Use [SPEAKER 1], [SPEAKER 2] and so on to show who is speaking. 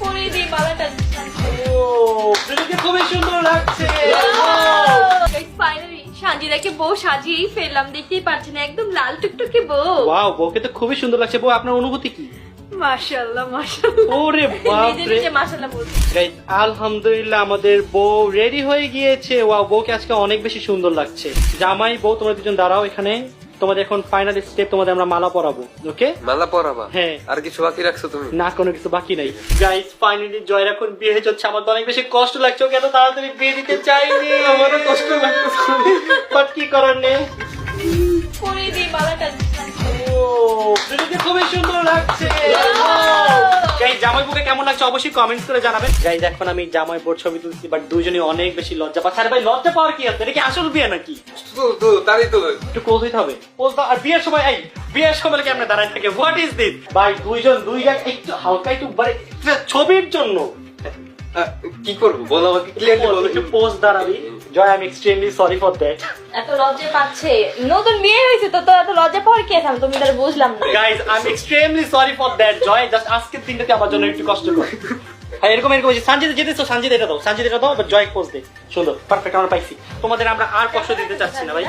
[SPEAKER 1] পরে দিয়ে বালাটা
[SPEAKER 2] ও প্রিটিকে খুবই সুন্দর লাগছে।
[SPEAKER 1] ফাইনালি সাজিদাকে বউ সাজিয়েই ফেললাম, দেখতেই পাচ্ছেন একদম লাল টুকটুকে বউ।
[SPEAKER 2] ওয়াও বউকে তো খুবই সুন্দর লাগছে। বউ আপনার অনুভূতি কি?
[SPEAKER 1] মাশাআল্লাহ মাশাআল্লাহ,
[SPEAKER 2] ওরে বাপ
[SPEAKER 1] নিজে
[SPEAKER 2] রে।
[SPEAKER 1] নিজে মাশাআল্লাহ বলছি।
[SPEAKER 2] গাইস আলহামদুলিল্লাহ আমাদের বউ রেডি হয়ে গিয়েছে। ওয়াও বউকে আজকে অনেক বেশি সুন্দর লাগছে। জামাই বউ তোমরা দুজন দাঁড়াও এখানে, তোমাদের এখন ফাইনাল স্টেপ, তোমাদের আমরা মালা পরাবো। ওকে
[SPEAKER 3] মালা পরাবা?
[SPEAKER 2] হ্যাঁ।
[SPEAKER 3] আর কিছু বাকি রাখছো তুমি?
[SPEAKER 2] না কোনো কিছু বাকি নাই। গাইস ফাইনালি জয়ের এখন বিয়ে হচ্ছে। আমার তো অনেক বেশি কষ্ট লাগছে, ওকে এত তাড়াতাড়ি বিয়ে দিতে চাইনি।
[SPEAKER 3] আমারও কষ্ট লাগছে,
[SPEAKER 2] বাট কি করার নেই।
[SPEAKER 1] পরে দিয়ে বালাটা
[SPEAKER 2] ও প্রিটিকে খুবই সুন্দর লাগছে। গাইস জামাই বউকে কেমন লাগছে অবশ্যই কমেন্টস করে জানাবেন। গাইস এখন আমি জামাই বউর ছবি তুলছি, বাট দুইজনই অনেক বেশি লজ্জা পাচ্ছে। আরে ভাই লজ্জা পাওয়ার কি আছে? এটা কি আসল বিয়ে নাকি?
[SPEAKER 3] তাড়ি তো
[SPEAKER 2] একটু ক্লোজ হইতে হবে। পোজ দাও। আর বিয়ের সময় এই বিয়ের সময় কেমনে দাঁড়ায় থাকে? What is this? ভাই দুইজন দুই এক একটু হালকা একটু ছবির জন্য
[SPEAKER 3] কি করবো বলো আমাকে, ক্লিয়ারলি বলো।
[SPEAKER 2] একটু পোজ দাঁড়াবি। Joy I am extremely sorry for that.
[SPEAKER 1] এত লজ্জা পাচ্ছে, নতুন বিয়ে হয়েছে তো, তো এত লজ্জা পাওয়ার কি আছে? তুমি তাহলে বুঝলাম না।
[SPEAKER 2] Guys I am extremely sorry for that. Joy just আজকের দিনটাতে আমার জন্য একটু কষ্ট কর। হ্যাঁ এরকম এরকম সানজিদা যেতেছো, সানজিদা এটা দাও, সানজিদা এটা দাও। জয় পোজ দে। সুন্দর পারফেক্ট আমরা পাইছি। তোমাদের আমরা আর কষ্ট দিতে চাচ্ছি না ভাই।